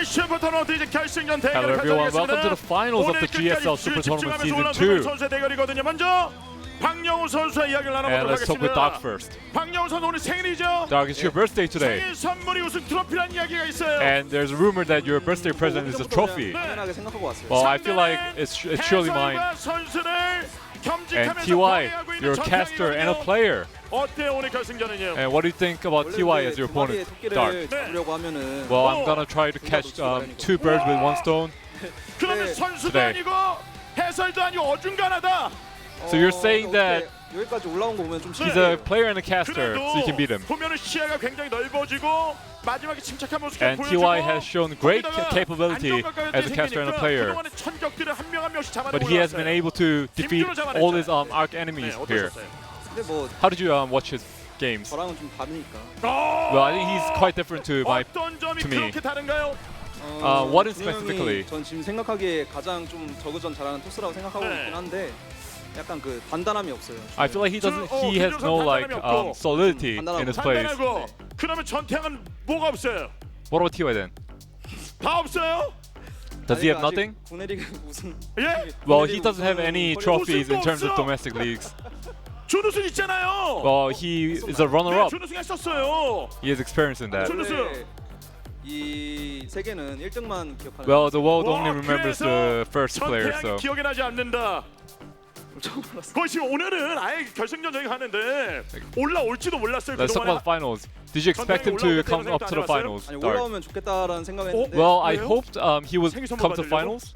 슈퍼토너먼트 이제 결승전 Hello 대결을 everyone, 펼쳐지겠습니다. welcome to the finals of the GSL SuperTournament Season 2. 선수의 대결이거든요. 먼저 박영우 선수의 이야기를 And 나눠보도록 let's talk with Doc 하겠습니다. first. 박영우 선수 오늘 생일이죠? Doc, it's your birthday today. 생일 선물이 우승 트로피라는 이야기가 있어요. And there's a rumor that your birthday present is a trophy. 당연하게 생각하고 왔어요. Well, I feel like it's surely mine. And TY, you're a caster and a player. 어때요 오늘 결승전은요? And what do you think about TY as your opponent, Dark? Well, I'm gonna try to catch two birds with one stone. 그러면 선수도 today. 아니고 해설도 아니고 어중간하다. So you're saying that 여기까지 올라온 거 보면 좀 he's a player and a caster, so you can beat him. 보면은 시야가 굉장히 넓어지고 마지막에 침착한 모습을 And 보여주고 TY has shown great capability as a caster and a player. 그동안의 천적들을 한 명 한 명씩 잡아내고 But he has been able to defeat all his arch enemies here. 근데 뭐 How did you watch his games? 저랑은 좀 다르니까. Well, I think he's quite different to 어떤 점이 to me. 그렇게 다른가요? What is 준호 형이 specifically? 전 지금 생각하기에 가장 좀 저그전 잘하는 토스라고 생각하고 네. 있긴 한데 약간 그 단단함이 없어요. I feel like he has no like solidity in his plays. 단단하고 그러면 전태양은 뭐가 없어요? What about TY then? 다 없어요? Does he have nothing? 국내 리그 우승. 예? Well, he doesn't have any trophies in terms of domestic leagues. 준우승 있잖아요. Well, he is a runner-up. 준우승 했었어요. He has experience in that. 준우승. 이 세계는 1등만 기억하는. Well, the world only 와, remembers 그래서 the first player, 전태양이 so. 기억이 나지 않는다. 거의 지금 오늘은 아예 결승전 저기 하는데 올라올지도 몰랐어요. Let's talk 그동안에. about the finals. Did you expect him to come up to the finals? 아니 Dark? 올라오면 좋겠다라는 생각했는데. Well, I 왜요? hoped he would 생일 선물 come to the 받으려고? finals.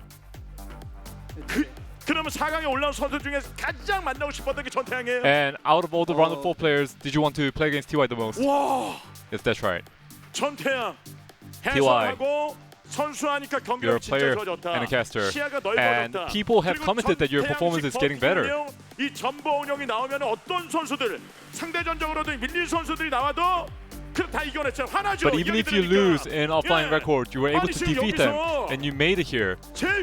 그러면 4강에 올라온 선수 중에 가장 만나고 싶었던 게 전태양이에요. And out of all the round of 4 players, did you want to play against TY the most? 와, Yes, that's right. 전태양 해설하고 선수하니까 You're 경기력 a 진짜 player 좋아졌다. and a caster. 시야가 And 넓어졌다. people have 그리고 commented that your 전태양 performance is getting better. 이 전보 운영이 나오면 어떤 선수들 상대전적으로도 밀린 선수들이 나와도 그럼 다 이겨냈어요. 화나죠. But even if you lose in offline record, you were able to defeat them, and you made it here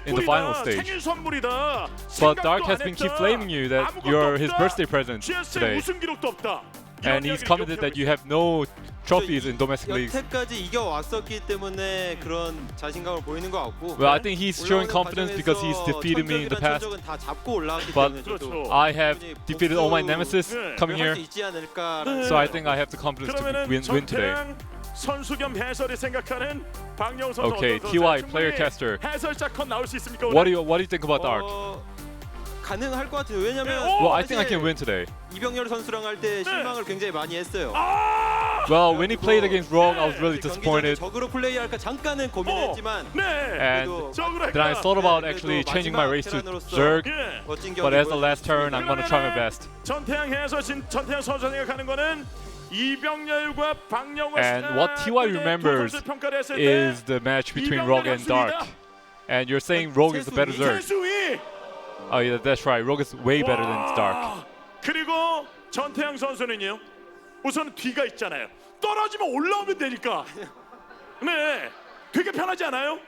in the final stage. 생일 선물이다. But Dark has been keep flaming you that you're his birthday present GSL today, 우승 기록도 없다. and he's commented that you have no trophies in domestic leagues. 여태까지 이겨왔었기 때문에 그런 자신감을 보이는 것 같고. Well, I think he's showing confidence because he's defeated me in the past. 천적은 다 잡고 올라왔기 But 때문에 저도 I have defeated all my nemesis coming here, 할수 있지 않을까라는. so I think I have the confidence to 그러면은 win today. 전태양 선수 겸 해설이 생각하는 박영우 선수 Okay, 어떤 TY 선수예요? player 충분히 caster. 해설자 컷 나올 수 있습니까? What do you think about Dark? 가능할 것 같아요. 왜냐면 Well, I think I can win today. 이병렬 선수랑 할 때 실망을 굉장히 많이 했어요. Well, when he played against Rogue, I was really disappointed. 적으로 플레이할까 잠깐은 고민했지만 네. And then I thought about actually changing my race to Zerg, 예. 멋진 but 경기 as the last turn, I'm gonna try my best. 전태양 해설 전태양 선수 생각하는 거는 이병렬과 박영우 And what TY remembers is the match between Rogue and Dark. And you're saying Rogue is the better Zerg. 최수희. Oh yeah, that's right. Rogue is way better than Dark. 그리고 전태양 선수는요. 우선 뒤가 있잖아요. 떨어지면 올라오면 되니까. 네. 되게 편하지 않아요?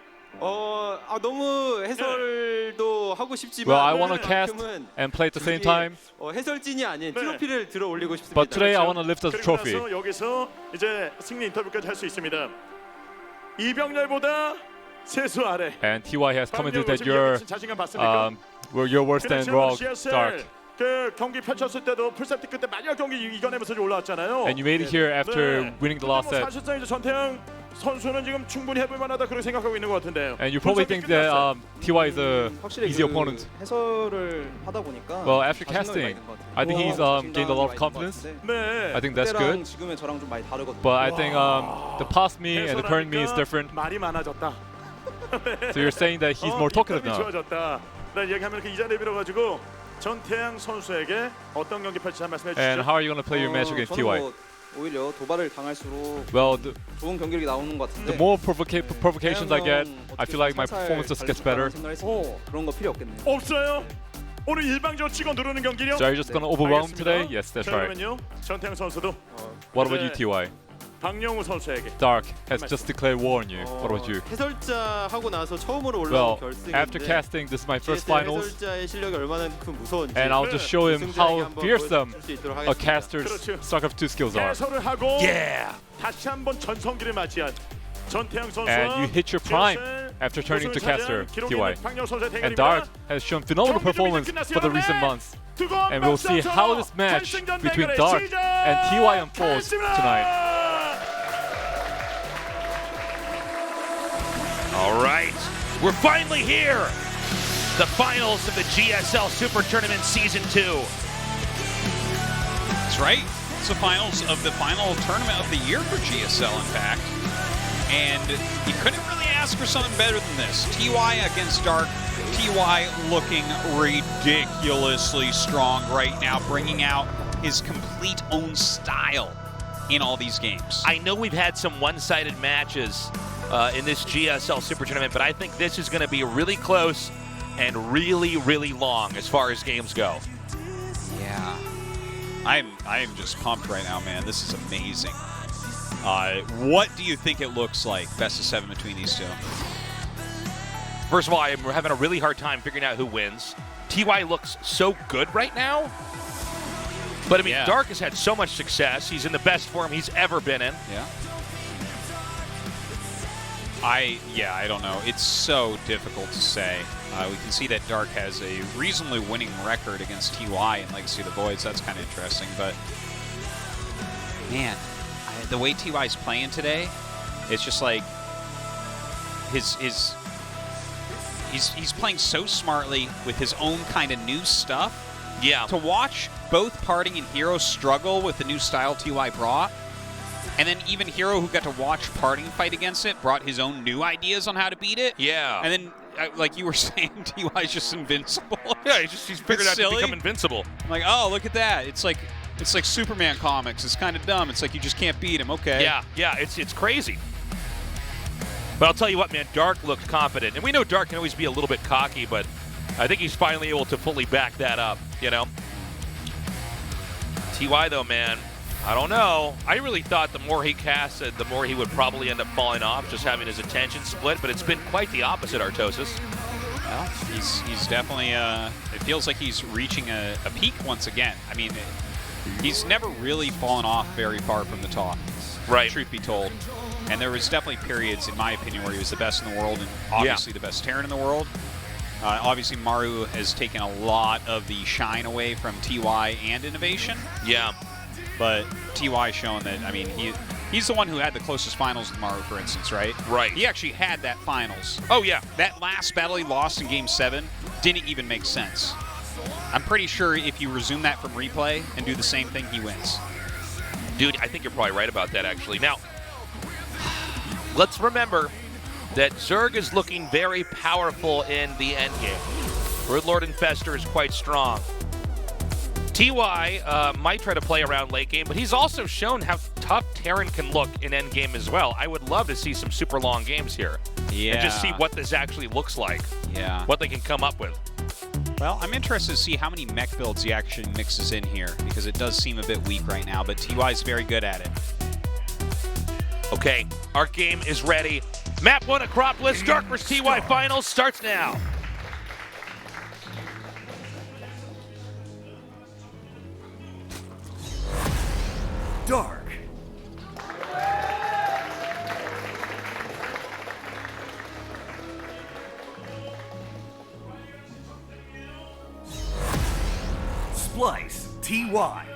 너무 해설도 하고 싶지만 Well, I want to cast and play at the same time, 해설진이 아닌 네. 트로피를 들어 올리고 싶습니다. but today I want to lift up the 그리고 trophy. 나서 여기서 이제 승리 인터뷰까지 할 수 있습니다. 이병렬보다 세수 아래. And TY has commented that you're you're worse than Rogue, Dark. 그 경기 펼쳤을 때도 풀세트 끝에 마지막 경기 이겨내면서 올라왔잖아요. And you made it here after winning the last set. 사실상 이제 전태양 선수는 지금 충분히 해볼 만하다 그렇게 생각하고 있는 것 같은데요. And you probably think that TY is a 확실히 easy 그 opponent. 해설을 하다 보니까 Well, after 자신감이 casting, 많이 든 것 같아요. I think he's gained a lot of confidence. 네. I think that's 그때랑 good. 지금의 저랑 좀 많이 다르거든요. But I think the past me and the current me is different. 말이 많아졌다. So you're saying that he's more talkative now. 좋아졌다. 나 얘기하면 그 이 자리에 빌어가지고 전태양 선수에게 어떤 경기 펼칠지 한 말씀해 And 주시죠. how are you going to play your match against 저는 TY? 뭐 오히려 도발을 당할수록 Well, 좋은 경기력이 나오는 것 같은데. the more provocations I get, I feel like my performance just gets better. 그런 거 필요 없겠네요. 없어요. 오늘 일방적으로 찍어 누르는 경기요. So are you just going to overwhelm 알겠습니다. today? Yes, that's right. 그러면요, 전태양 선수도 What about you, TY? 박영우 선수에게 Dark has just declared war on you. What about you? 해설자 하고 나서 처음으로 Well, 올라온 결승인데 after casting, this is my first GSL finals, 해설자의 실력이 얼마나 큰 무서운지 and I'll just show him how fearsome 수 있도록 a 하겠습니다. caster's StarCraft 2 skills are. 해설을 하고 Yeah! 다시 한번 전성기를 맞이한 and you hit your prime after turning to caster, TY. And Dark has shown phenomenal performance for the recent months. And we'll see how this match between Dark and TY unfolds tonight. All right, we're finally here. The finals of the GSL Super Tournament Season 2. That's right. It's the finals of the final tournament of the year for GSL, in fact. And you couldn't really ask for something better than this. TY against Dark. TY looking ridiculously strong right now, bringing out his complete own style in all these games. I know we've had some one-sided matches in this GSL Super Tournament, but I think this is going to be really close and really, really long as far as games go. Yeah. I am just pumped right now, man. This is amazing. What do you think it looks like, best of 7 between these two? First of all, I'm having a really hard time figuring out who wins. TY looks so good right now. But, I mean, Dark has had so much success. He's in the best form he's ever been in. Yeah. I don't know. It's so difficult to say. We can see that Dark has a reasonably winning record against TY in Legacy of the Voids. That's kind of interesting. But, man, the way TY's playing today, it's just like he's playing so smartly with his own kind of new stuff. Yeah. To watch both Parting and Hero struggle with the new style TY brought, and then even Hero, who got to watch Parting fight against it, brought his own new ideas on how to beat it. Yeah. And then, like you were saying, TY's just invincible. Yeah, he's figured out to become invincible. I'm like, oh, look at that. It's like Superman comics. It's kind of dumb. It's like you just can't beat him. Okay. Yeah, it's crazy. But I'll tell you what, man, Dark looked confident. And we know Dark can always be a little bit cocky, but I think he's finally able to fully back that up, you know? TY, though, man, I don't know. I really thought the more he casted, the more he would probably end up falling off, just having his attention split, but it's been quite the opposite, Artosis. Well, he's definitely, it feels like he's reaching a peak once again. I mean, he's never really fallen off very far from the top, right? Truth be told. And there was definitely periods, in my opinion, where he was the best in the world and obviously the best Terran in the world. Obviously, Maru has taken a lot of the shine away from TY and Innovation. Yeah. But TY shown that, I mean, he's the one who had the closest finals with Maru, for instance, right? Right. He actually had that finals. Oh, yeah. That last battle he lost in Game 7 didn't even make sense. I'm pretty sure if you resume that from replay and do the same thing, he wins. Dude, I think you're probably right about that, actually. Now, let's remember that Zerg is looking very powerful in the endgame. Broodlord Infestor is quite strong. TY might try to play around late game, but he's also shown how tough Terran can look in endgame as well. I would love to see some super long games here. Yeah. And just see what this actually looks like. Yeah. What they can come up with. Well, I'm interested to see how many mech builds he actually mixes in here, because it does seem a bit weak right now, but TY's very good at it. Okay, our game is ready. Map 1 Acropolis, Dark vs. TY Finals starts now. Dark. Splice, TY.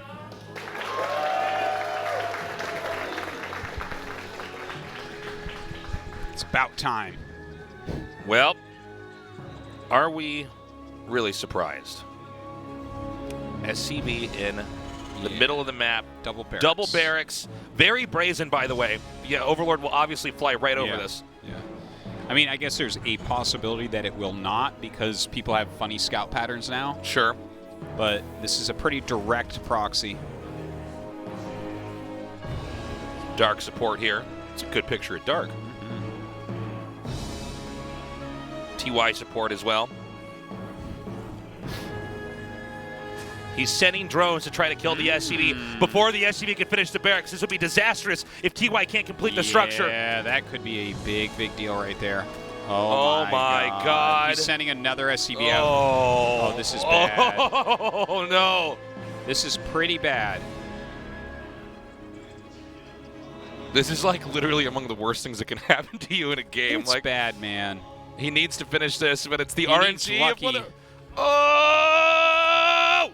It's about time. Well, are we really surprised? SCV in the middle of the map. Double barracks. Double barracks. Very brazen, by the way. Yeah, Overlord will obviously fly right over this. Yeah. I mean, I guess there's a possibility that it will not, because people have funny scout patterns now. Sure. But this is a pretty direct proxy. Dark support here. It's a good picture of Dark. TY support as well. He's sending drones to try to kill the SCV before the SCV can finish the barracks. This would be disastrous if TY can't complete the structure. Yeah, that could be a big, big deal right there. Oh my God. He's sending another SCV out. Oh, this is bad. Oh, no. This is pretty bad. This is like literally among the worst things that can happen to you in a game. It's like bad, man. he needs to finish this, but it's the He needs RNG. lucky. Oh!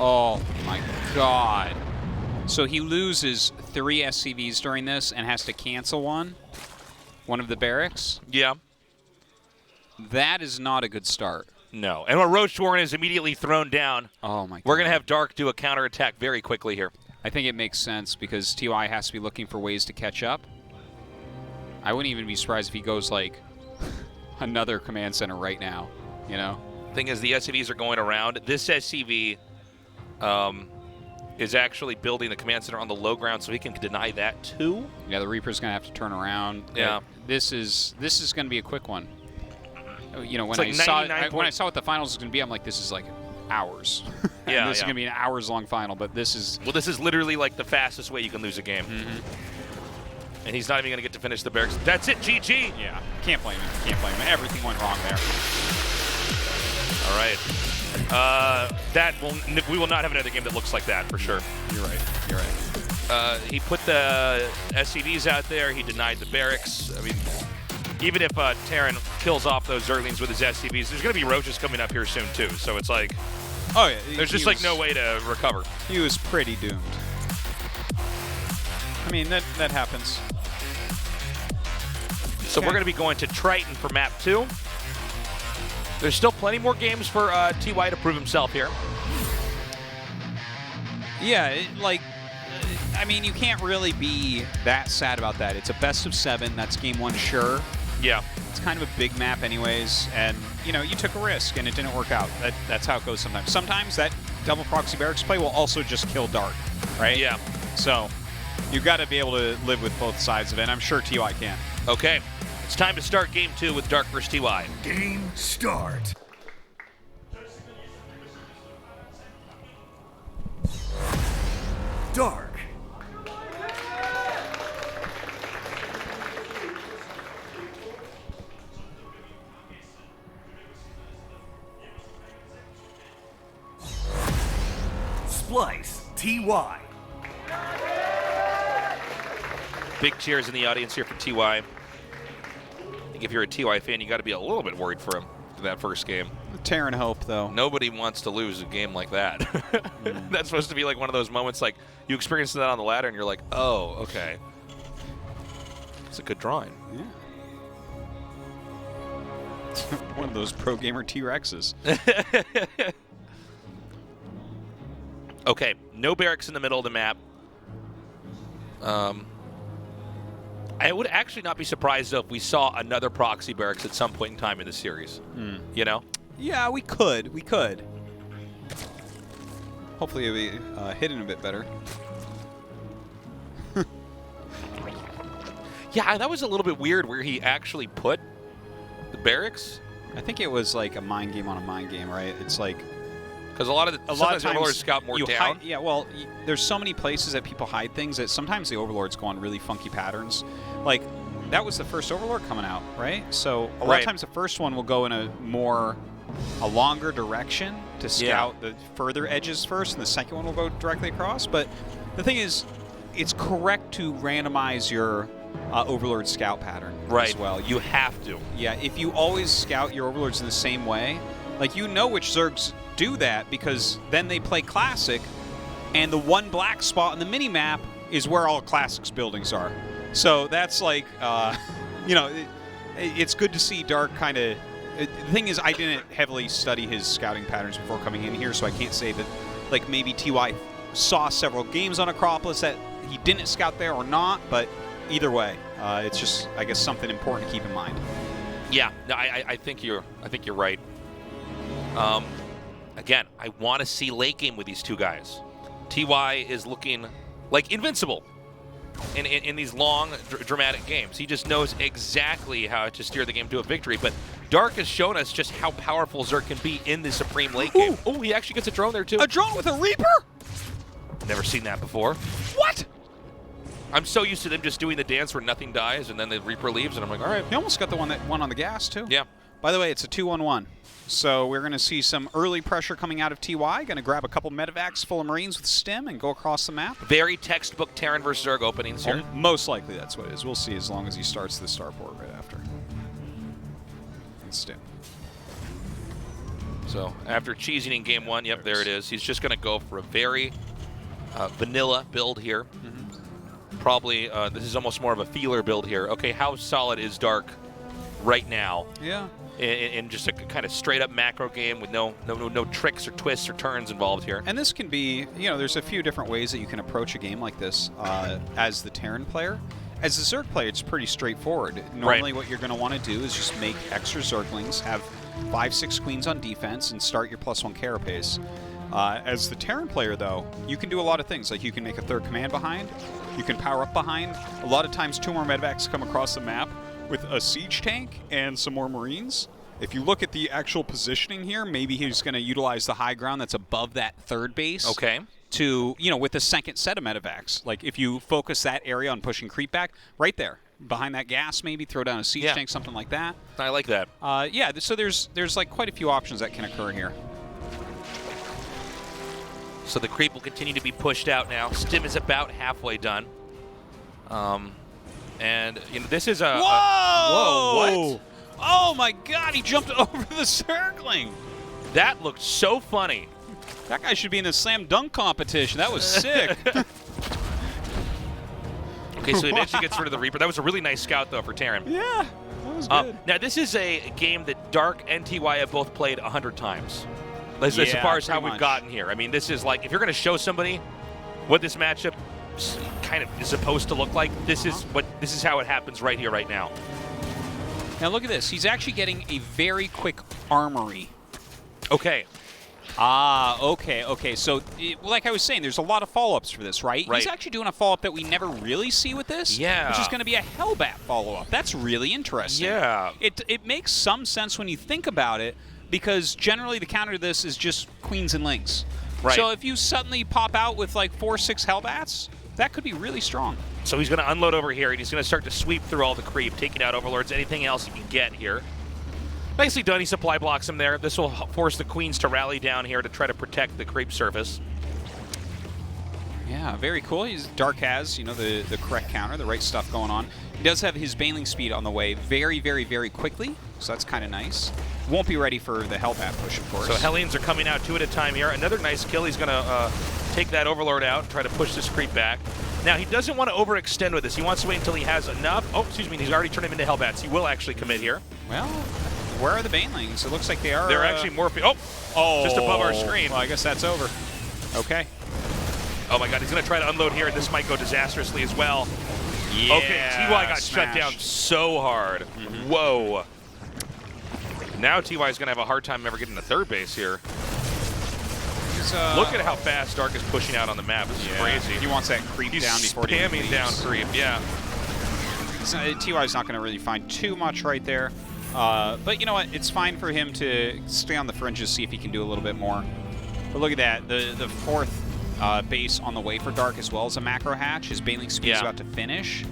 Oh my God. So he loses 3 SCVs during this and has to cancel one of the barracks. Yeah. That is not a good start. No. And when Roach Warren is immediately thrown down, Oh my God. we're going to have Dark do a counterattack very quickly here. I think it makes sense because TY has to be looking for ways to catch up. I wouldn't even be surprised if he goes like another command center right now, you know? Thing is, the SCVs are going around. This SCV is actually building the command center on the low ground, so he can deny that too. Yeah, the Reaper's going to have to turn around. Yeah. This is going to be a quick one. You know, when It's I like saw 99 when I saw what the finals was going to be, I'm like, this is like hours. Yeah, This is yeah. going to be an hours-long final, but this is... Well, this is literally like the fastest way you can lose a game. And he's not even going to get to finish the barracks. That's it, GG. Yeah, can't blame him. Can't blame him. Everything went wrong there. All right. We will not have another game that looks like that for sure. You're right. You're right. He put the SCVs out there. He denied the barracks. I mean, even if Terran kills off those Zerglings with his SCVs, there's going to be Roaches coming up here soon too. So it's like, Oh, yeah. there's just like no way to recover. He was pretty doomed. I mean, that happens. So we're going to be going to Triton for map 2. There's still plenty more games for TY to prove himself here. Yeah, I mean, you can't really be that sad about that. It's a best of 7. That's game 1, sure. Yeah. It's kind of a big map anyways, and, you know, you took a risk, and it didn't work out. That's how it goes sometimes. Sometimes that double proxy barracks play will also just kill Dark, right? Yeah. So you've got to be able to live with both sides of it, and I'm sure TY can. Okay. It's time to start game 2 with Dark vs. TY. Game start. Dark. Splice. TY. Big cheers in the audience here for TY. I think if you're a TY fan, you got to be a little bit worried for him for that first game. Terran hope, though. Nobody wants to lose a game like that. That's supposed to be like one of those moments like you experience that on the ladder and you're like, oh, okay. It's a good drawing. Yeah. One of those pro gamer T-Rexes. Okay, no barracks in the middle of the map. I would actually not be surprised though if we saw another proxy barracks at some point in time in the series. You know? Yeah, we could. We could. Hopefully it'll be hidden a bit better. Yeah, that was a little bit weird where he actually put the barracks. I think it was like a mind game on a mind game, right? It's like Because a lot of times Overlords scout more you down. hide, yeah, well, there's so many places that people hide things that sometimes the Overlords go on really funky patterns. Like, that was the first Overlord coming out, right? So a lot of times the first one will go in a longer direction to scout the further edges first, and the second one will go directly across. But the thing is, it's correct to randomize your Overlord scout pattern as well. You have to. Yeah, if you always scout your Overlords in the same way, like, you know which Zergs do that because then they play Classic, and the one black spot on the mini-map is where all Classic's buildings are. So that's like, you know, it's good to see Dark kind of... The thing is, I didn't heavily study his scouting patterns before coming in here, so I can't say that, like, maybe TY saw several games on Acropolis that he didn't scout there or not, but either way, it's just, I guess, something important to keep in mind. Yeah, no, I think you're right. Again, I want to see late game with these two guys. TY is looking like invincible in these long, dramatic games. He just knows exactly how to steer the game to a victory. But Dark has shown us just how powerful Zerg can be in the Supreme late game. Oh, he actually gets a drone there, too. A drone with a Reaper? Never seen that before. What? I'm so used to them just doing the dance where nothing dies and then the Reaper leaves, and I'm like, all right. He almost got the one on the gas, too. Yeah. By the way, it's a 2-1-1. So we're going to see some early pressure coming out of TY. Going to grab a couple medevacs full of Marines with stim and go across the map. Very textbook Terran versus Zerg openings here. Most likely that's what it is. We'll see as long as he starts the starport right after. And stim. So after cheesing in game 1, yep, there it is. He's just going to go for a very vanilla build here. Probably, this is almost more of a feeler build here. Okay, how solid is Dark right now? Yeah. In just a kind of straight up macro game with no tricks or twists or turns involved here. And this can be, you know, there's a few different ways that you can approach a game like this as the Terran player. As the Zerg player, it's pretty straightforward. Normally what you're going to want to do is just make extra Zerglings, have 5-6 queens on defense, and start your +1 carapace. As the Terran player, though, you can do a lot of things. Like you can make a 3rd command behind, you can power up behind. A lot of times 2 more medevacs come across the map with a siege tank and some more Marines. If you look at the actual positioning here, maybe he's going to utilize the high ground that's above that 3rd base. Okay. To, you know, with the 2nd set of medevacs. Like if you focus that area on pushing creep back, right there, behind that gas maybe, throw down a siege tank, something like that. I like that. Yeah, so there's like quite a few options that can occur here. So the creep will continue to be pushed out now. Stim is about halfway done. And you know, this is a Whoa! What? Oh my God! He jumped over the Zergling. That looked so funny. That guy should be in the slam dunk competition. That was sick. Okay, so he eventually gets rid of the Reaper. That was a really nice scout though for Terran. Yeah, that was good. Now this is a game that Dark and TY have both played 100 times. As far as how we've gotten here. I mean, this is like, if you're going to show somebody what this matchup kind of is supposed to look like, this is how it happens right here, right now. Now look at this. He's actually getting a very quick armory. Okay. Okay. So, like I was saying, there's a lot of follow-ups for this, right? Right. He's actually doing a follow-up that we never really see with this. Yeah. Which is going to be a Hellbat follow-up. That's really interesting. Yeah. It makes some sense when you think about it, because generally the counter to this is just queens and lings. Right. So if you suddenly pop out with like 4-6 Hellbats, that could be really strong. So he's going to unload over here, and he's going to start to sweep through all the creep, taking out Overlords, anything else he can get here. Nicely done. He supply blocks him there. This will force the queens to rally down here to try to protect the creep surface. Yeah, very cool. Dark has, you know, the correct counter, the right stuff going on. He does have his Baneling speed on the way very, very, very quickly, so that's kind of nice. Won't be ready for the Hellbat push, of course. So Hellions are coming out 2 at a time here. Another nice kill. He's going to take that Overlord out and try to push this creep back. Now, he doesn't want to overextend with this. He wants to wait until he has enough. Oh, excuse me. He's already turned him into Hellbats. He will actually commit here. Well, where are the Banelings? It looks like they are... They're actually morphing. Oh, just above our screen. Well, I guess that's over. Okay. Oh, my God. He's going to try to unload here, and this might go disastrously as well. Yeah, okay, TY got shut down so hard. Whoa. Now TY is going to have a hard time ever getting to 3rd base here. Look at how fast Dark is pushing out on the map. This is crazy. He wants that creep down before he spamming down creep, yeah. TY's not going to really find too much right there. But you know what? It's fine for him to stay on the fringes, see if he can do a little bit more. But look at that. The 4th base on the way for Dark as well as a macro hatch. His Baneling speed is about to finish.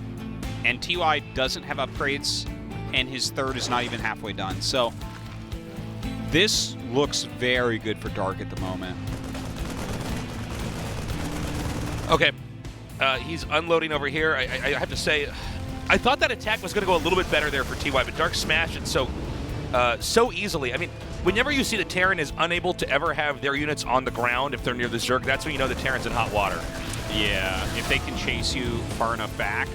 And TY doesn't have upgrades, and his 3rd is not even halfway done. So this looks very good for Dark at the moment. Okay. He's unloading over here. I have to say, I thought that attack was going to go a little bit better there for TY, but Dark smashed it so easily. I mean, whenever you see the Terran is unable to ever have their units on the ground if they're near the Zerg, that's when you know the Terran's in hot water. Yeah, if they can chase you far enough back,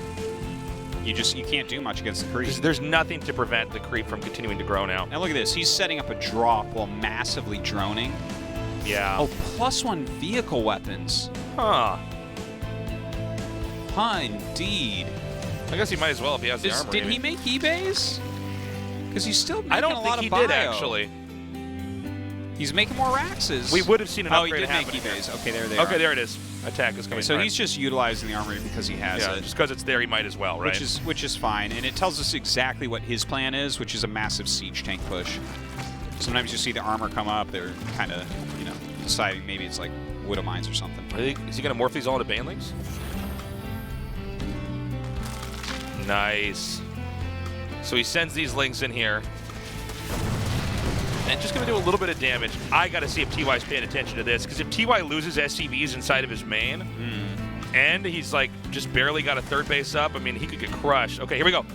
you can't do much against the creep. There's nothing to prevent the creep from continuing to grow now. Now look at this. He's setting up a drop while massively droning. Yeah. Oh, +1 vehicle weapons. Huh. Huh, indeed. I guess he might as well if he has the armor. Did he make eBays? Because he's still making I don't a think lot he of bio. did, actually. He's making more Raxes. We would have seen an upgrade he did make happening. eBays. Okay, there they are. Okay, there it is. Attack is coming. So he's just utilizing the armory because he has it. Just because it's there, he might as well, right? Which is fine, and it tells us exactly what his plan is, which is a massive siege tank push. Sometimes you see the armor come up, they're kind of, you know, deciding maybe it's like Widow Mines or something. Is he going to morph these all into Banelings? Nice. So he sends these links in here. And just going to do a little bit of damage. I got to see if TY's paying attention to this, because if TY loses SCVs inside of his main, and he's like just barely got a third base up, I mean, he could get crushed. Okay, here we go.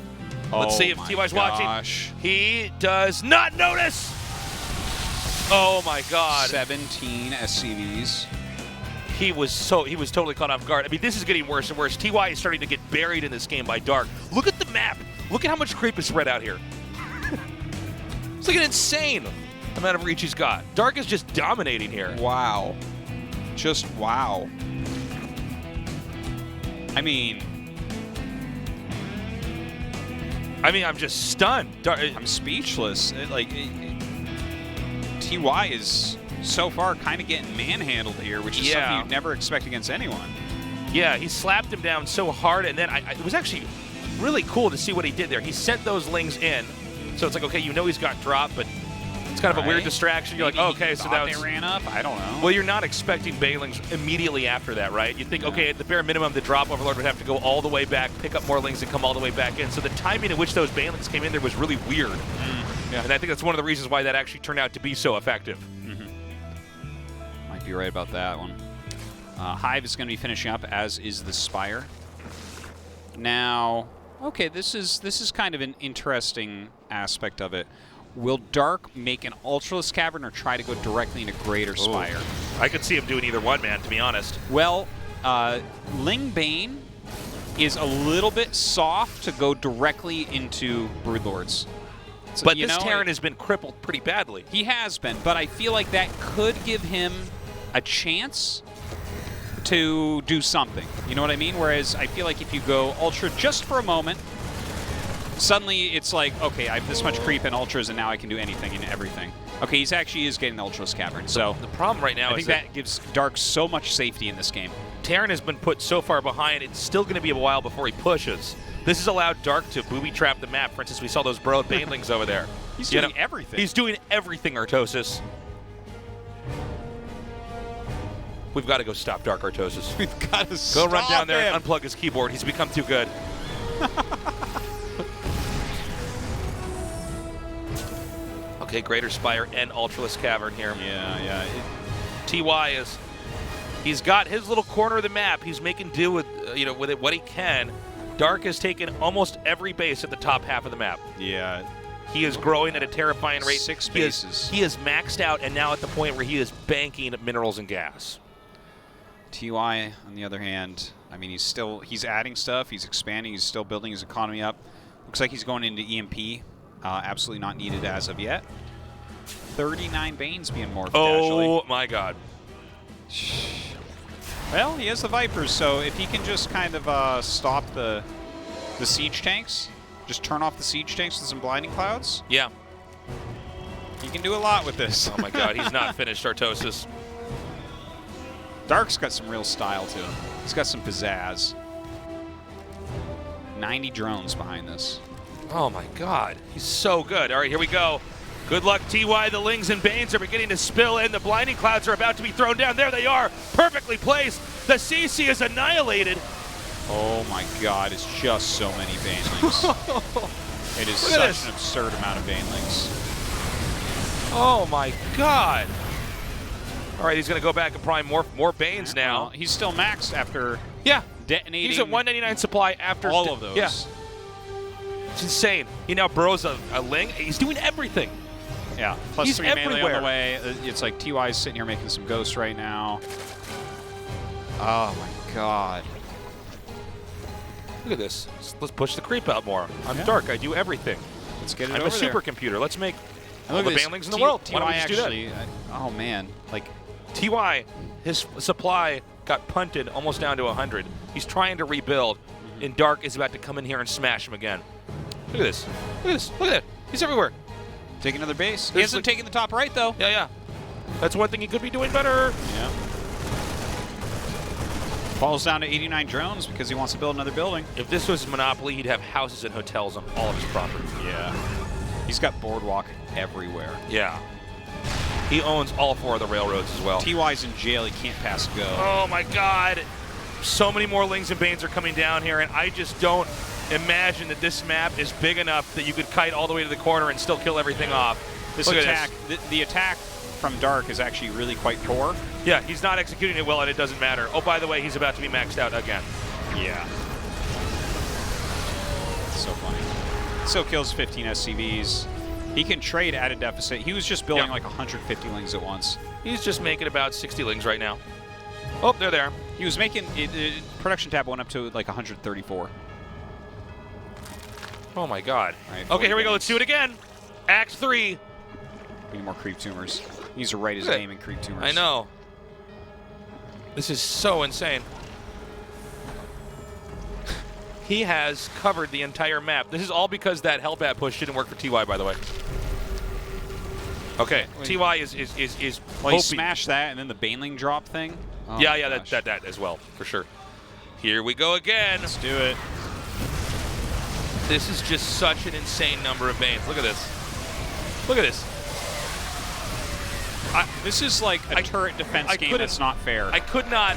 Let's see if TY's watching. He does not notice. Oh my God. 17 SCVs. He was totally caught off guard. I mean, this is getting worse and worse. TY is starting to get buried in this game by Dark. Look at the map. Look at how much creep is spread out here. It's like an insane amount of reach he's got. Dark is just dominating here. Wow. Just wow. I mean, I'm just stunned. I'm speechless. TY is so far kind of getting manhandled here, which is something you'd never expect against anyone. Yeah, he slapped him down so hard, and then it was actually really cool to see what he did there. He sent those lings in, so it's like, okay, you know he's got dropped, but it's kind of a weird distraction. You're like, oh, okay, so that they ran up. I don't know. Well, you're not expecting Banelings immediately after that, right? You think, okay, at the bare minimum, the drop overlord would have to go all the way back, pick up more lings, and come all the way back in. So the timing in which those Banelings came in there was really weird. Yeah. And I think that's one of the reasons why that actually turned out to be so effective. Might be right about that one. Hive is going to be finishing up, as is the Spire. Now, okay, this is kind of an interesting aspect of it. Will Dark make an Ultralisk Cavern or try to go directly into Greater Spire? I could see him doing either one, man, to be honest. Well, Ling Bane is a little bit soft to go directly into Broodlords. So, but this Terran has been crippled pretty badly. He has been, but I feel like that could give him a chance to do something. You know what I mean? Whereas I feel like if you go Ultra just for a moment, suddenly it's like, okay, I have this much creep in Ultras, and now I can do anything and everything. Okay, he's actually getting the Ultralisk Cavern. So the problem right now I think that gives Dark so much safety in this game. Terran has been put so far behind, it's still going to be a while before he pushes. This has allowed Dark to booby-trap the map. For instance, we saw those burrowed Banelings over there. He's doing everything. He's doing everything, Artosis. We've got to go stop Dark Artosis. We've got to stop Go run down there him. and unplug his keyboard. He's become too good. Okay, Greater Spire and Ultralisk Cavern here. Yeah. TY he's got his little corner of the map. He's making do with with it what he can. Dark has taken almost every base at the top half of the map. Yeah. He is growing at a terrifying rate. 6 bases. He is maxed out and now at the point where he is banking minerals and gas. TY, on the other hand, I mean, he's adding stuff, he's expanding, he's still building his economy up. Looks like he's going into EMP. Absolutely not needed as of yet. 39 Banes being morphed, Oh my God. Well, he has the Vipers, so if he can just kind of stop the siege tanks, just turn off the siege tanks with some blinding clouds. Yeah. He can do a lot with this. Oh my God, he's not finished, Artosis. Dark's got some real style to him. He's got some pizzazz. 90 drones behind this. Oh my God, he's so good. All right, here we go. Good luck, TY. The Lings and Banes are beginning to spill in. The blinding clouds are about to be thrown down. There they are, perfectly placed. The CC is annihilated. Oh my God, it's just so many Banelings. It is such an absurd amount of Banelings. Oh my God. All right, he's going to go back and prime more Banes now. Well, he's still maxed after detonating. He's at 199 supply after all of those. Yeah. It's insane. He now burrows a Ling. He's doing everything. Yeah, plus he's 3 melee everywhere. on the way. It's like TY's sitting here making some ghosts right now. Oh my God. Look at this. Let's push the creep out more. I'm Dark. I do everything. Let's get it I'm over a there. supercomputer. Let's make all Look the at this. Banelings in the world. Why don't we TY just do that? actually, oh man, like TY, his supply got punted almost down to 100. He's trying to rebuild, and Dark is about to come in here and smash him again. Look at this. Look at this. Look at that. He's everywhere. take another base. He hasn't taken the top right though. Yeah. That's one thing he could be doing better. Yeah. Falls down to 89 drones because he wants to build another building. If this was Monopoly, he'd have houses and hotels on all of his property. Yeah. He's got boardwalk everywhere. Yeah. He owns all 4 of the railroads as well. TY's in jail. He can't pass go. Oh my God. So many more Lings and Banes are coming down here, and I just don't imagine that this map is big enough that you could kite all the way to the corner and still kill everything off. This Look at attack, the attack from Dark is actually really quite poor. Yeah, he's not executing it well, and it doesn't matter. Oh, by the way, he's about to be maxed out again. Yeah. So funny. Still kills 15 SCVs. He can trade at a deficit. He was just building like 150 lings at once. He's just making about 60 lings right now. Oh, they're there. He was making production tab went up to like 134. Oh my God. Right, Okay, here we go. Let's do it again. Act 3. We need more creep tumors. He needs to write his name in creep tumors. I know. This is so insane. He has covered the entire map. This is all because that Hellbat push didn't work for TY, by the way. Okay, TY is Well, he smashed that, and then the Baneling drop thing. Oh yeah, gosh. that as well, for sure. Here we go again. Let's do it. This is just such an insane number of Banes. Look at this. Look at this. This is like a turret defense game that's not fair. I could not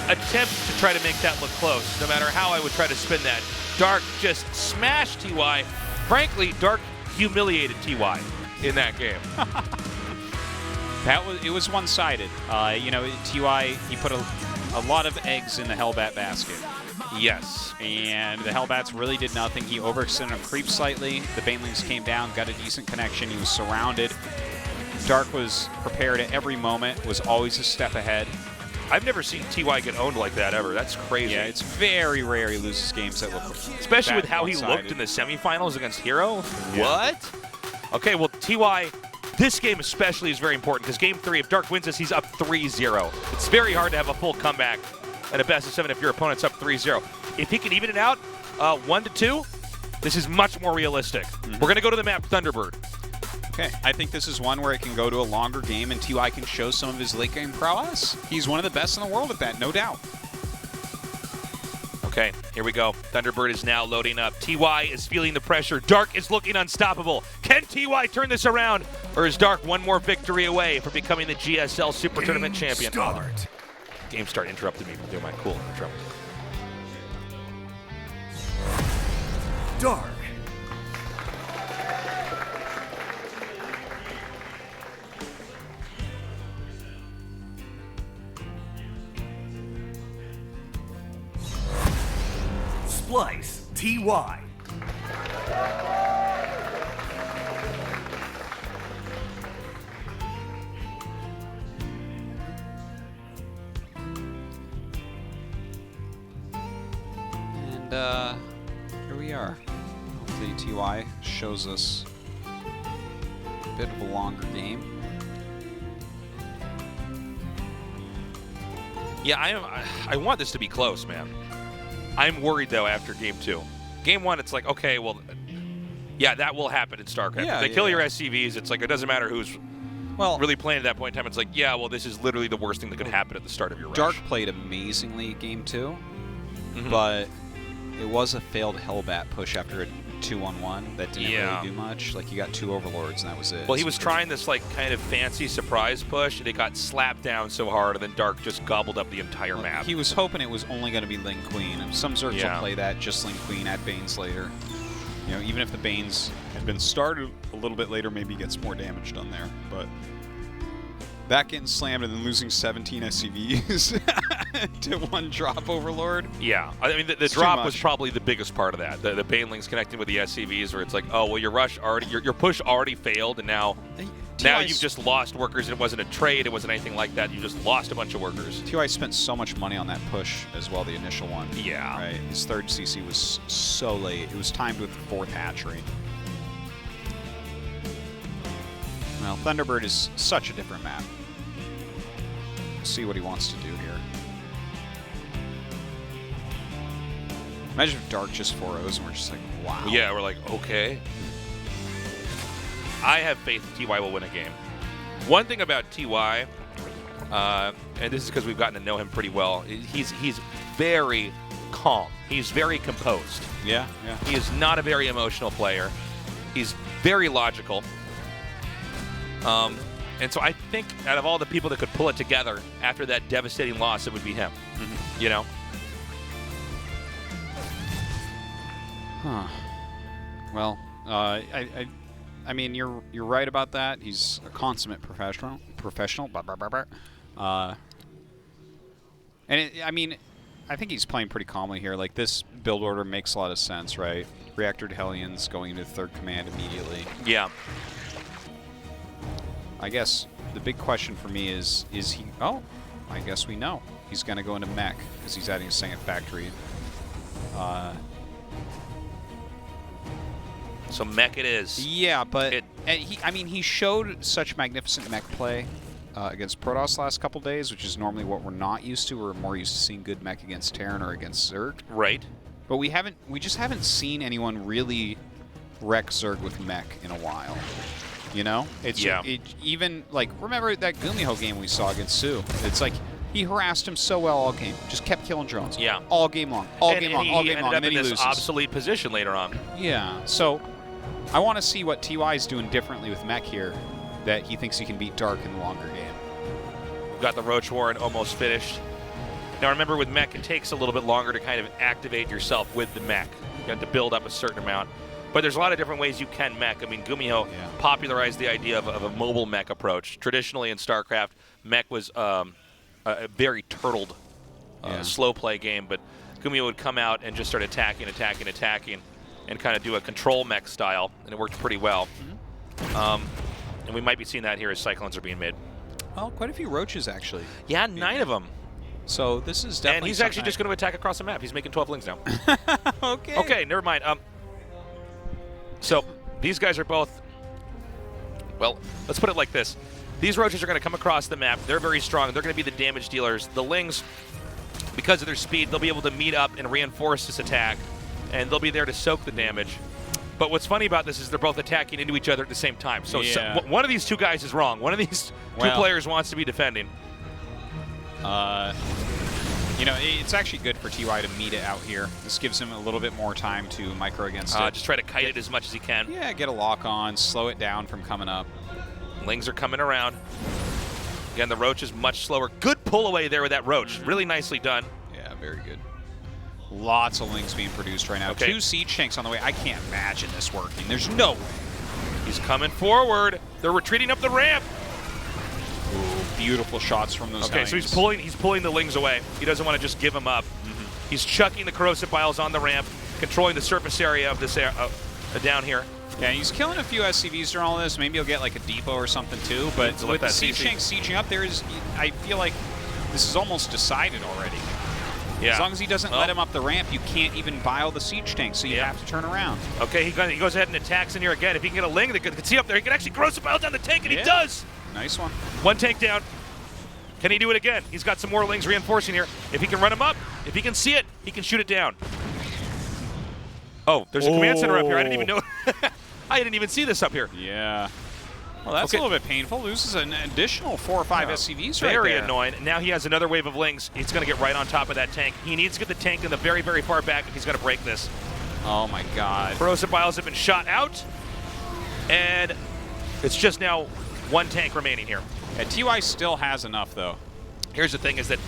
attempt to try to make that look close, no matter how I would try to spin that. Dark just smashed TY. Frankly, Dark humiliated TY in that game. It was one-sided. You know, TY, he put a lot of eggs in the Hellbat basket. Yes. And the Hellbats really did nothing. He overextended him creep slightly. The Banelings came down, got a decent connection. He was surrounded. Dark was prepared at every moment, was always a step ahead. I've never seen TY get owned like that ever. That's crazy. Yeah, it's very rare he loses games that look especially with how he one-sided. looked in the semifinals against Hero. Yeah. What? Okay, well, TY, this game especially is very important because game 3, if Dark wins this, he's up 3-0. It's very hard to have a full comeback at a best of 7 if your opponent's up 3-0. If he can even it out 1-2, this is much more realistic. We're going to go to the map Thunderbird. Okay, I think this is one where it can go to a longer game and TY can show some of his late game prowess. He's one of the best in the world at that, no doubt. Okay, here we go. Thunderbird is now loading up. TY is feeling the pressure. Dark is looking unstoppable. Can TY turn this around? Or is Dark one more victory away from becoming the GSL Super Tournament champion? Start. Game start interrupted me from doing my cool intro. Dark. Splice. TY. And here we are. Hopefully TY shows us a bit of a longer game. Yeah, I want this to be close, man. I'm worried, though, after game 2. Game 1, it's like, okay, well, yeah, that will happen in StarCraft. Yeah, if they kill yeah. your SCVs, it's like, it doesn't matter who's really playing at that point in time. It's like, yeah, well, this is literally the worst thing that could happen at the start of your rush. Dark played amazingly game 2, but it was a failed Hellbat push after a 2-on-1 that didn't really do much. Like, you got 2 Overlords, and that was it. Well, he was trying this, like, kind of fancy surprise push, and it got slapped down so hard, and then Dark just gobbled up the entire map. He was hoping it was only going to be Ling Queen, and some Zergs will play that, just Ling Queen at Banes later. You know, even if the Banes had been started a little bit later, maybe he gets more damage done there. But that getting slammed and then losing 17 SCVs to 1 drop Overlord. Yeah, I mean, the drop was probably the biggest part of that. The Banelings connecting with the SCVs, where it's like, oh, well, your rush already, your push already failed, and now you've just lost workers. It wasn't a trade. It wasn't anything like that. You just lost a bunch of workers. TY spent so much money on that push as well, the initial one. Yeah. Right. His 3rd CC was so late. It was timed with the 4th hatchery. Well, Thunderbird is such a different map. See what he wants to do here. Imagine if Dark just 4-0s and we're just like, wow. Yeah, we're like, okay. I have faith that TY will win a game. One thing about TY, and this is because we've gotten to know him pretty well, he's very calm. He's very composed. Yeah. He is not a very emotional player. He's very logical. And so I think out of all the people that could pull it together after that devastating loss, it would be him. You know? Huh. Well, I I mean, you're right about that. He's a consummate professional. I mean, I think he's playing pretty calmly here. Like, this build order makes a lot of sense, right? Reactor to Hellions going into third command immediately. Yeah. I guess the big question for me is he... Oh, I guess we know. He's going to go into mech because he's adding a second factory. So mech it is. Yeah, but I mean, he showed such magnificent mech play against Protoss last couple days, which is normally what we're not used to. We're more used to seeing good mech against Terran or against Zerg. Right. But we just haven't seen anyone really wreck Zerg with mech in a while. You know? Even, like, remember that Gumiho game we saw against Sue? It's like, he harassed him so well all game. Just kept killing drones. Yeah. All game long. All game long. He ended up in this obsolete position later on. Yeah. So, I want to see what TY is doing differently with mech here that he thinks he can beat Dark in the longer game. We've got the Roach Warren almost finished. Now remember, with mech, it takes a little bit longer to kind of activate yourself with the mech. You have to build up a certain amount. But there's a lot of different ways you can mech. I mean, Gumiho popularized the idea of a mobile mech approach. Traditionally in StarCraft, mech was a very turtled, slow play game, but Gumiho would come out and just start attacking, and kind of do a control mech style, and it worked pretty well. And we might be seeing that here as Cyclones are being made. Well, quite a few Roaches, actually. Yeah, 9 of them. So this is definitely... And he's actually just going to attack across the map. He's making 12 lings now. Okay. Okay, never mind. So these guys are both... Well, let's put it like this. These Roaches are going to come across the map. They're very strong. They're going to be the damage dealers. The lings, because of their speed, they'll be able to meet up and reinforce this attack, and they'll be there to soak the damage. But what's funny about this is they're both attacking into each other at the same time. So, one of these two guys is wrong. One of these two players wants to be defending. You know, it's actually good for TY to meet it out here. This gives him a little bit more time to micro against it. Just try to kite it as much as he can. Yeah, get a lock on, slow it down from coming up. Lings are coming around. Again, the Roach is much slower. Good pull away there with that Roach. Really nicely done. Yeah, very good. Lots of Lings being produced right now. Okay. 2 siege tanks on the way. I can't imagine this working. There's no way. He's coming forward. They're retreating up the ramp. Ooh, beautiful shots from those guys. So he's pulling the Lings away. He doesn't want to just give them up. He's chucking the corrosive piles on the ramp, controlling the surface area of this down here. Yeah, he's killing a few SCVs during all this. Maybe he'll get like a depot or something too. But with the siege tank sieging up, I feel like this is almost decided already. Yeah. As long as he doesn't let him up the ramp, you can't even bile the siege tank, so you have to turn around. Okay, he goes ahead and attacks in here again. If he can get a Ling, they can see up there. He can actually corrosive pile down the tank, and he does. Nice one. 1 tank down. Can he do it again? He's got some more Lings reinforcing here. If he can run him up, if he can see it, he can shoot it down. Oh, there's a command center up here. I didn't even know. I didn't even see this up here. Yeah. Well, that's a little bit painful. Loses an additional 4 or 5 SCVs right there. Very annoying. Now he has another wave of Lings. He's going to get right on top of that tank. He needs to get the tank in the very, very far back if he's going to break this. Oh, my God. Corrosive piles have been shot out. And it's just now 1 tank remaining here. Yeah, TY still has enough, though. Here's the thing is that,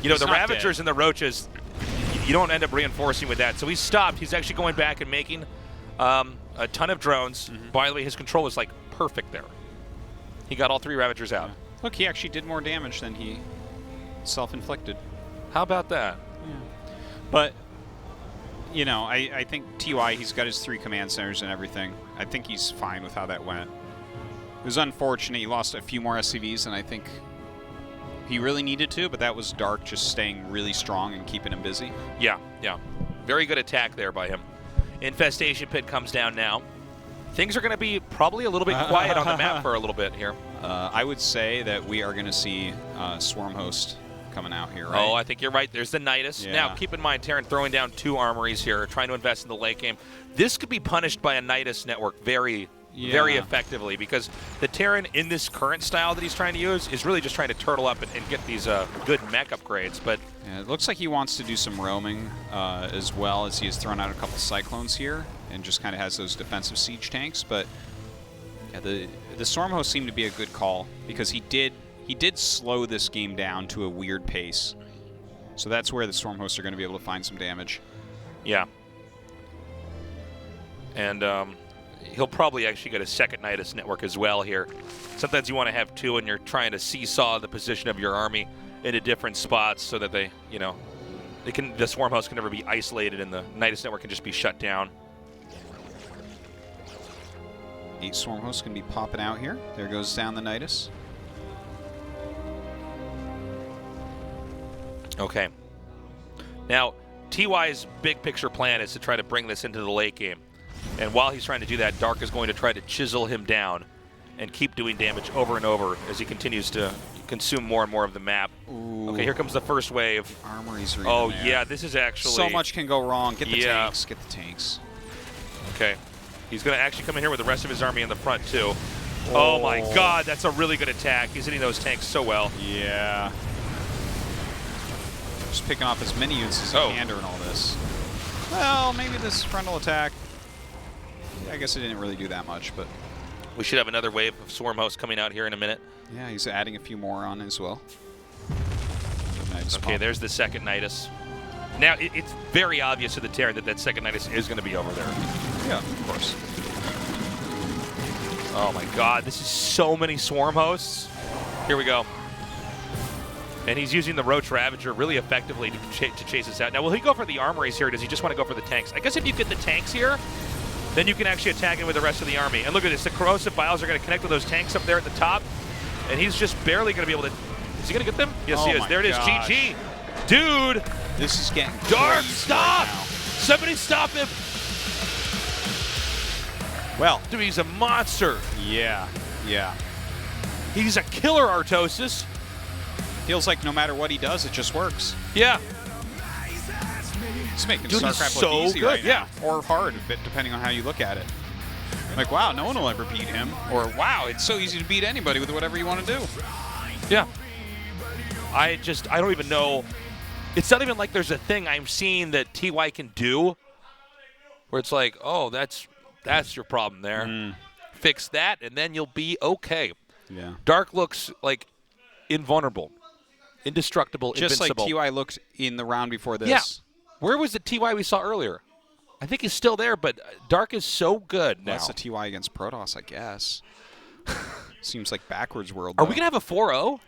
you know, the Ravagers and the Roaches, you don't end up reinforcing with that. So he's stopped. He's actually going back and making a ton of drones. By the way, his control is like perfect there. He got all 3 Ravagers out. Yeah. Look, he actually did more damage than he self-inflicted. How about that? Yeah. But, you know, I think TY, he's got his 3 command centers and everything. I think he's fine with how that went. It was unfortunate. He lost a few more SCVs than I think he really needed to, but that was Dark just staying really strong and keeping him busy. Yeah, yeah. Very good attack there by him. Infestation Pit comes down now. Things are going to be probably a little bit quiet on the map for a little bit here. I would say that we are going to see Swarm Host coming out here, right? Oh, I think you're right. There's the Nidus. Yeah. Now, keep in mind, Terran throwing down 2 armories here, trying to invest in the late game. This could be punished by a Nidus network very effectively, because the Terran in this current style that he's trying to use is really just trying to turtle up and get these good mech upgrades. But yeah, it looks like he wants to do some roaming as well, as he has thrown out a couple Cyclones here and just kind of has those defensive siege tanks. But yeah, the Stormhost seemed to be a good call, because he did slow this game down to a weird pace. So that's where the Stormhosts are going to be able to find some damage. yeah. And he'll probably actually get a second Nidus network as well here. Sometimes you want to have two and you're trying to seesaw the position of your army into different spots so that the swarm host can never be isolated and the Nidus network can just be shut down. 8 swarm hosts can be popping out here. There goes down the Nidus. Okay. Now, TY's big picture plan is to try to bring this into the late game. And while he's trying to do that, Dark is going to try to chisel him down and keep doing damage over and over as he continues to consume more and more of the map. Ooh. Okay, here comes the first wave. Armories are Oh, in there. yeah, this is actually... So much can go wrong. Get the Yeah. tanks. Get the tanks. Okay. He's going to actually come in here with the rest of his army in the front, too. Oh, my God, that's a really good attack. He's hitting those tanks so well. Yeah. Just picking off as many units as he can during all this. Well, maybe this frontal attack. I guess it didn't really do that much, but... We should have another wave of swarm hosts coming out here in a minute. Yeah, he's adding a few more on as well. Okay, there's the second Nidus. Now, it's very obvious to the Terran that that second Nidus is going to be over there. Yeah, of course. Oh my God, this is so many swarm hosts. Here we go. And he's using the Roach Ravager really effectively to chase us out. Now, will he go for the armories here, or does he just want to go for the tanks? I guess if you get the tanks here, then you can actually attack him with the rest of the army. And look at this, the Corrosive Vials are going to connect with those tanks up there at the top, and he's just barely going to be able to... Is he going to get them? Yes, he is. There it is, GG. Dude! This is getting Dark, crazy stop! right now. Somebody stop him! Well, Dude, he's a monster. yeah. He's a killer, Artosis. Feels like no matter what he does, it just works. Yeah. It's making Dude, he's StarCraft so look easy good, right yeah. now. Or hard, depending on how you look at it. Like, wow, no one will ever beat him. Or, wow, it's so easy to beat anybody with whatever you want to do. Yeah. I don't even know. It's not even like there's a thing I'm seeing that TY can do where it's like, oh, that's your problem there. Fix that, and then you'll be okay. Yeah. Dark looks like invulnerable, indestructible, Just invincible. like TY looked in the round before this. Yeah. Where was the TY we saw earlier? I think he's still there, but Dark is so good now. That's a TY against Protoss, I guess. Seems like backwards world. Are we going to have a 4-0?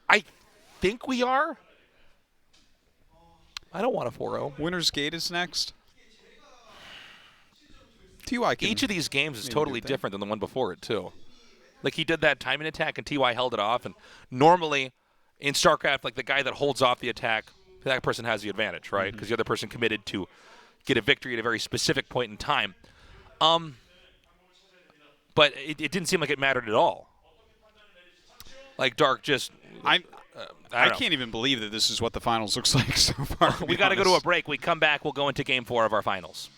I think we are. I don't want a 4-0. Winner's Gate is next. TY can... Each of these games is maybe totally do a thing. different than the one before it, too. Like, he did that timing attack, and TY held it off. And normally, in StarCraft, like, the guy that holds off the attack, that person has the advantage, right? Because the other person committed to get a victory at a very specific point in time. But it didn't seem like it mattered at all. Like, Dark just... I can't even believe that this is what the finals looks like so far. we got to go to a break. We come back, we'll go into Game 4 of our finals.